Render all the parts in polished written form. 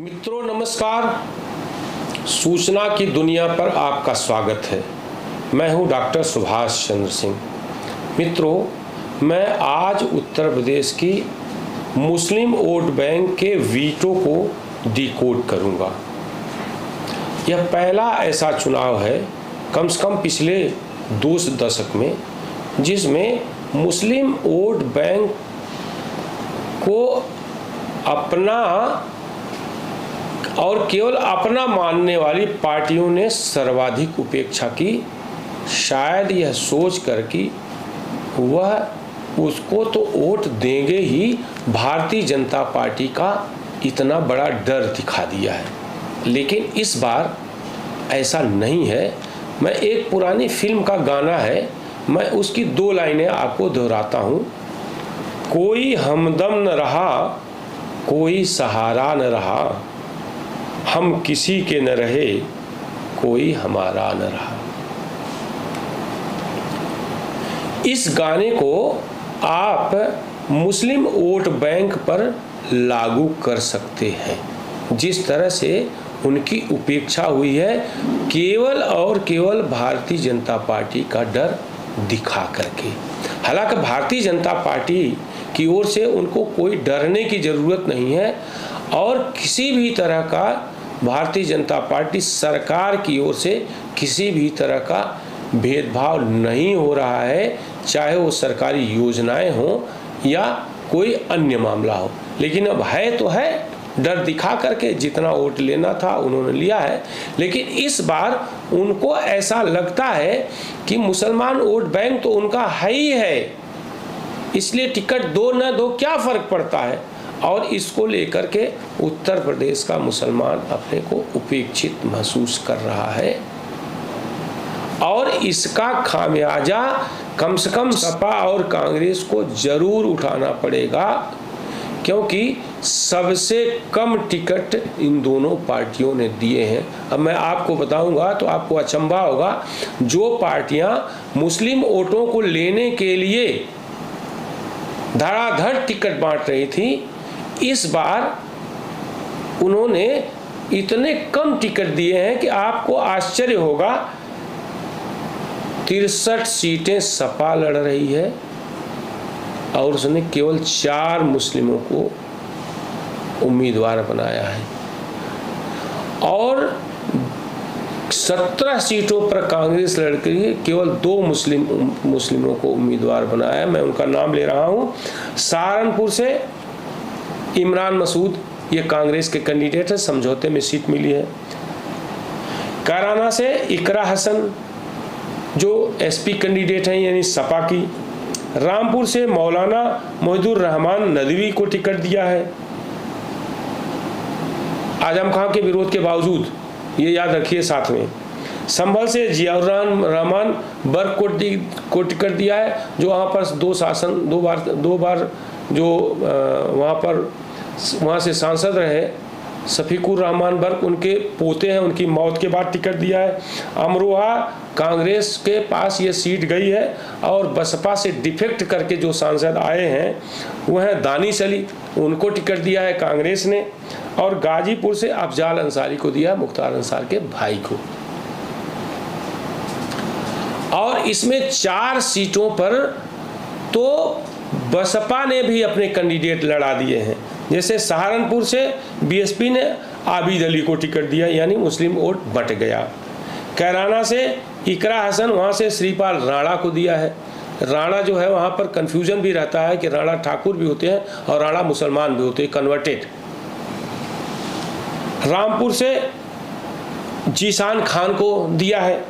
मित्रों नमस्कार। सूचना की दुनिया पर आपका स्वागत है। मैं हूं डॉक्टर सुभाष चंद्र सिंह। मित्रों, मैं आज उत्तर प्रदेश की मुस्लिम वोट बैंक के वीटो को डिकोड करूंगा। यह पहला ऐसा चुनाव है कम से कम पिछले 2 दशक में जिसमें मुस्लिम वोट बैंक को अपना और केवल अपना मानने वाली पार्टियों ने सर्वाधिक उपेक्षा की। शायद यह सोच कर कि वह उसको तो वोट देंगे ही, भारतीय जनता पार्टी का इतना बड़ा डर दिखा दिया है। लेकिन इस बार ऐसा नहीं है। मैं एक पुरानी फिल्म का गाना है, मैं उसकी 2 लाइनें आपको दोहराता हूँ। कोई हमदम न रहा, कोई सहारा न रहा, हम किसी के न रहे, कोई हमारा न रहा। इस गाने को आप मुस्लिम वोट बैंक पर लागू कर सकते हैं। जिस तरह से उनकी उपेक्षा हुई है केवल और केवल भारतीय जनता पार्टी का डर दिखा करके। हालांकि भारतीय जनता पार्टी की ओर से उनको कोई डरने की ज़रूरत नहीं है और किसी भी तरह का भारतीय जनता पार्टी सरकार की ओर से किसी भी तरह का भेदभाव नहीं हो रहा है, चाहे वो सरकारी योजनाएं हों या कोई अन्य मामला हो। लेकिन अब है तो है, डर दिखा करके जितना वोट लेना था उन्होंने लिया है। लेकिन इस बार उनको ऐसा लगता है कि मुसलमान वोट बैंक तो उनका है ही है, इसलिए टिकट दो न दो क्या फर्क पड़ता है। और इसको लेकर के उत्तर प्रदेश का मुसलमान अपने को उपेक्षित महसूस कर रहा है और इसका खामियाजा कम से कम सपा और कांग्रेस को जरूर उठाना पड़ेगा, क्योंकि सबसे कम टिकट इन दोनों पार्टियों ने दिए हैं। अब मैं आपको बताऊंगा तो आपको अचंभा होगा। जो पार्टियां मुस्लिम वोटों को लेने के लिए धड़ाधड़ टिकट बांट रही थी, इस बार उन्होंने इतने कम टिकट दिए हैं कि आपको आश्चर्य होगा। 63 सीटें सपा लड़ रही है और उसने केवल 4 मुस्लिमों को उम्मीदवार बनाया है और 17 सीटों पर कांग्रेस लड़ रही है, केवल 2 मुस्लिमों को उम्मीदवार बनाया है। मैं उनका नाम ले रहा हूं। सहारनपुर से इमरान मसूद, ये कांग्रेस के कैंडिडेट है, समझौते में सीट मिली है। कैराना से इकरा हसन जो एसपी कैंडिडेट हैं यानी सपा की। रामपुर से मौलाना मोहिदुर रहमान नदवी को टिकट दिया है आजम खान के विरोध के बावजूद, ये याद रखिए साथ में। संभल से जियाउर रहमान बर्क को टिकट दिया है, जो वहाँ पर 2 बार जो वहाँ से सांसद रहे शफीकुर रहमान बर्क, उनके पोते हैं, उनकी मौत के बाद टिकट दिया है। अमरोहा कांग्रेस के पास ये सीट गई है और बसपा से डिफेक्ट करके जो सांसद आए हैं वो हैं दानिश अली, उनको टिकट दिया है कांग्रेस ने। और गाजीपुर से अफजाल अंसारी को दिया, मुख्तार अंसार के भाई को। और इसमें 4 सीटों पर तो बसपा ने भी अपने कैंडिडेट लड़ा दिए हैं। जैसे सहारनपुर से बीएसपी ने आबिद अली को टिकट दिया, यानी मुस्लिम वोट बट गया। कैराना से इकरा हसन, वहाँ से श्रीपाल राणा को दिया है। राणा जो है वहाँ पर कंफ्यूजन भी रहता है कि राणा ठाकुर भी होते हैं और राणा मुसलमान भी होते हैं, कन्वर्टेड। रामपुर से जीशान खान को दिया है।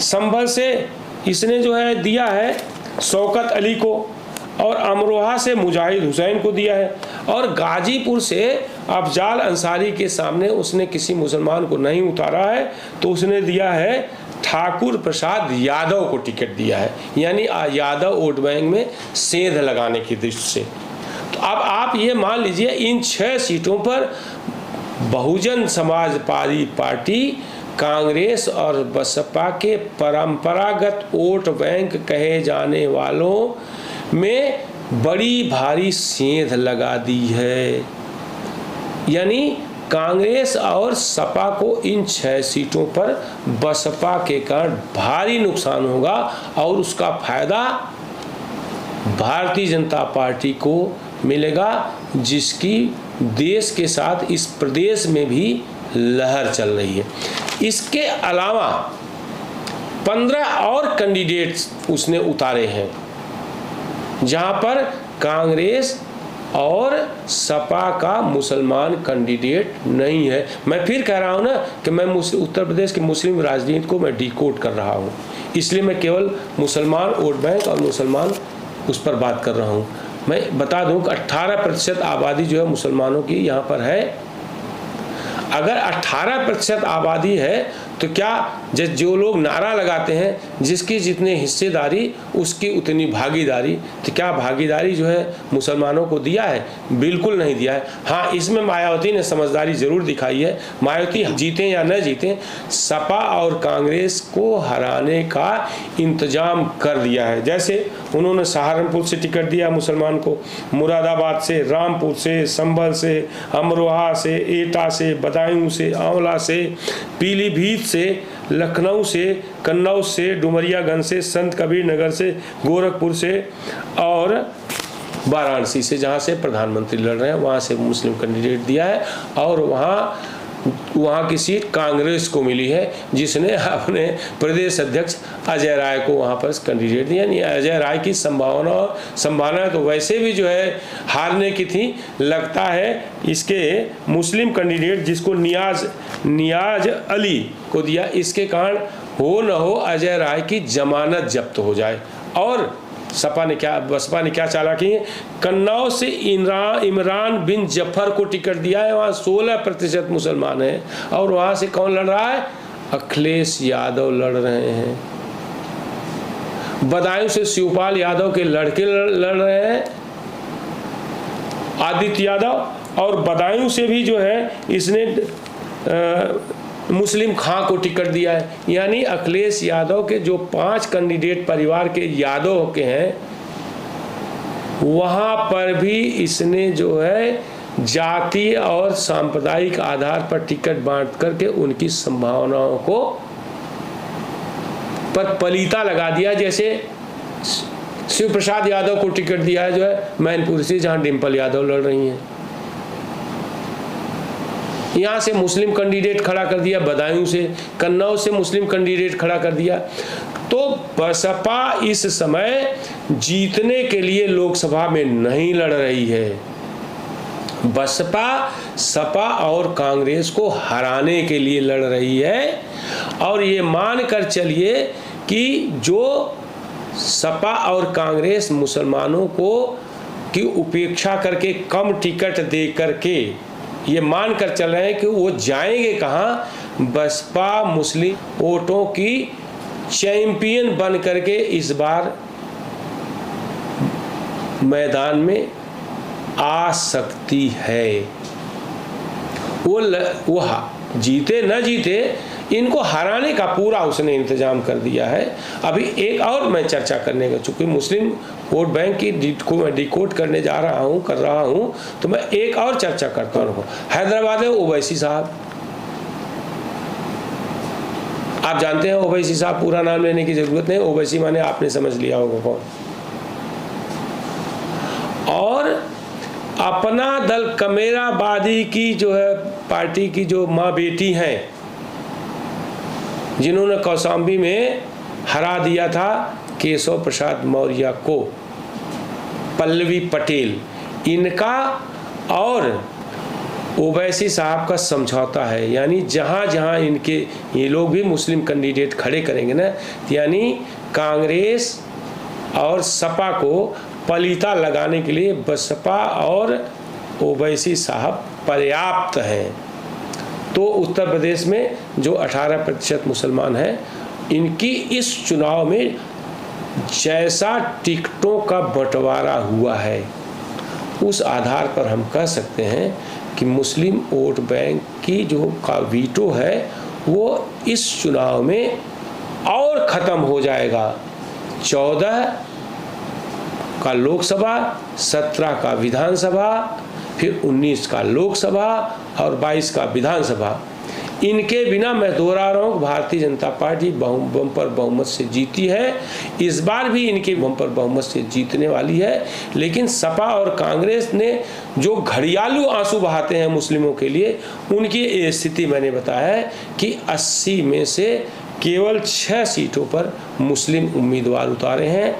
संभल से इसने जो है दिया है शौकत अली को और अमरोहा से मुजाहिद हुसैन को दिया है। और गाजीपुर से अफजाल अंसारी के सामने उसने किसी मुसलमान को नहीं उतारा है, तो उसने दिया है ठाकुर प्रसाद यादव को टिकट दिया है, यानी यादव वोट बैंक में सेंध लगाने की दृष्टि से। तो अब आप ये मान लीजिए इन 6 सीटों पर बहुजन समाजवादी पार्टी कांग्रेस और बसपा के परंपरागत वोट बैंक कहे जाने वालों में बड़ी भारी सेंध लगा दी है। यानी कांग्रेस और सपा को इन 6 सीटों पर बसपा के कारण भारी नुकसान होगा और उसका फायदा भारतीय जनता पार्टी को मिलेगा, जिसकी देश के साथ इस प्रदेश में भी लहर चल रही है। इसके अलावा 15 और कैंडिडेट्स उसने उतारे हैं, जहां पर कांग्रेस और सपा का मुसलमान कैंडिडेट नहीं है। मैं फिर कह रहा हूं ना कि मैं उत्तर प्रदेश की मुस्लिम राजनीति को मैं डिकोड कर रहा हूं, इसलिए मैं केवल मुसलमान वोट बैंक और मुसलमान उस पर बात कर रहा हूं। मैं बता दूं कि 18% आबादी जो है मुसलमानों की यहाँ पर है। अगर 18% आबादी है तो क्या जो लोग नारा लगाते हैं जिसकी जितनी हिस्सेदारी उसकी उतनी भागीदारी, तो क्या भागीदारी जो है मुसलमानों को दिया है? बिल्कुल नहीं दिया है। हाँ, इसमें मायावती ने समझदारी जरूर दिखाई है। मायावती जीतें या न जीतें, सपा और कांग्रेस को हराने का इंतजाम कर दिया है। जैसे उन्होंने सहारनपुर से टिकट दिया मुसलमान को, मुरादाबाद से, रामपुर से, संभल से, अमरोहा से, एटा से, बदायूं से, आंवला से, पीलीभीत से, लखनऊ से, कन्नौज से, डुमरियागंज से, संत कबीर नगर से, गोरखपुर से और वाराणसी से, जहाँ से प्रधानमंत्री लड़ रहे हैं वहाँ से मुस्लिम कैंडिडेट दिया है। और वहाँ की सीट कांग्रेस को मिली है, जिसने अपने प्रदेश अध्यक्ष अजय राय को वहाँ पर कैंडिडेट दिया। नहीं, अजय राय की संभावना तो वैसे भी जो है हारने की थी। लगता है इसके मुस्लिम कैंडिडेट जिसको नियाज अली को दिया, इसके कारण हो न हो अजय राय की जमानत जब्त हो जाए। और बसपा ने क्या चालाकी है, कन्नौज से इमरान बिन जफर को टिकट दिया है, वहाँ 16% मुसलमान हैं। और वहाँ से कौन लड़ रहा है? अखिलेश यादव लड़ रहे हैं। बदायूं से शिवपाल यादव के लड़के लड़ रहे हैं, आदित्य यादव। और बदायूं से भी जो है इसने मुस्लिम खां को टिकट दिया है। यानी अखिलेश यादव के जो 5 कैंडिडेट परिवार के यादव के हैं, वहां पर भी इसने जो है जातीय और सांप्रदायिक आधार पर टिकट बांट करके उनकी संभावनाओं को पर पलीता लगा दिया। जैसे शिव प्रसाद यादव को टिकट दिया है जो है मैनपुरी से, जहां डिम्पल यादव लड़ रही हैं। यहाँ से मुस्लिम कैंडिडेट खड़ा कर दिया, बदायूं से, कन्नौज से मुस्लिम कैंडिडेट खड़ा कर दिया। तो बसपा इस समय जीतने के लिए लोकसभा में नहीं लड़ रही है। बसपा सपा और कांग्रेस को हराने के लिए लड़ रही है। और ये मान कर चलिए कि जो सपा और कांग्रेस मुसलमानों को की उपेक्षा करके कम टिकट दे करके ये मान कर चल रहे हैं कि वो जाएंगे कहाँ? बसपा मुस्लिम वोटों की चैंपियन बन करके इस बार मैदान में आ सकती है। वो जीते न जीते, इनको हराने का पूरा उसने इंतजाम कर दिया है। अभी एक और मैं चर्चा करने का, चूंकि मुस्लिम वोट बैंक की को मैं डिकोड करने कर रहा हूं, तो मैं एक और चर्चा करता हूँ। हैदराबाद है ओवैसी साहब, आप जानते हैं ओवैसी साहब, पूरा नाम लेने की जरूरत नहीं, ओवैसी माने आपने समझ लिया होगा कौन। और अपना दल कमेराबादी की जो है पार्टी की जो माँ बेटी हैं, जिन्होंने कौशाम्बी में हरा दिया था केशव प्रसाद मौर्य को, पल्लवी पटेल, इनका और ओवैसी साहब का समझौता है। यानी जहाँ जहाँ इनके ये लोग भी मुस्लिम कैंडिडेट खड़े करेंगे ना, यानी कांग्रेस और सपा को पलीता लगाने के लिए बसपा और ओवैसी साहब पर्याप्त हैं। तो उत्तर प्रदेश में जो 18% मुसलमान हैं, इनकी इस चुनाव में जैसा टिकटों का बंटवारा हुआ है, उस आधार पर हम कह सकते हैं कि मुस्लिम वोट बैंक की जो का वीटो है वो इस चुनाव में और ख़त्म हो जाएगा। 14 का लोकसभा, 17 का विधानसभा, फिर 19 का लोकसभा और 22 का विधानसभा। इनके बिना मैं दोहरा रहा हूँ भारतीय जनता पार्टी बम्पर बहुमत से जीती है। इस बार भी इनके बम्पर बहुमत से जीतने वाली है। लेकिन सपा और कांग्रेस ने जो घड़ियालू आंसू बहाते हैं मुस्लिमों के लिए, उनकी ये स्थिति मैंने बताया है कि 80 में से केवल 6 सीटों पर मुस्लिम उम्मीदवार उतारे हैं।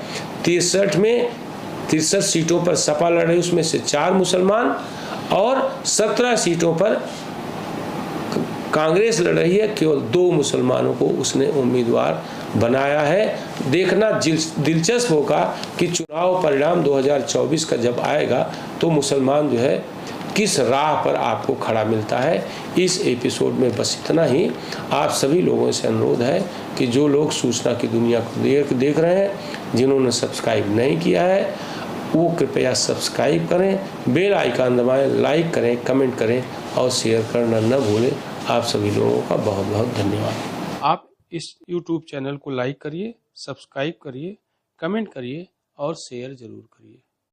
63 सीटों पर सपा लड़ रही, उसमें से 4 मुसलमान, और 17 सीटों पर कांग्रेस लड़ रही है, केवल 2 मुसलमानों को उसने उम्मीदवार बनाया है। देखना दिलचस्प होगा कि चुनाव परिणाम 2024 का जब आएगा तो मुसलमान जो है किस राह पर आपको खड़ा मिलता है। इस एपिसोड में बस इतना ही। आप सभी लोगों से अनुरोध है कि जो लोग सूचना की दुनिया को देख रहे हैं, जिन्होंने सब्सक्राइब नहीं किया है, वो कृपया सब्सक्राइब करें, बेल आइकन दबाएं, लाइक करें, कमेंट करें और शेयर करना न भूलें। आप सभी लोगों का बहुत बहुत धन्यवाद। आप इस YouTube चैनल को लाइक करिए, सब्सक्राइब करिए, कमेंट करिए और शेयर जरूर करिए।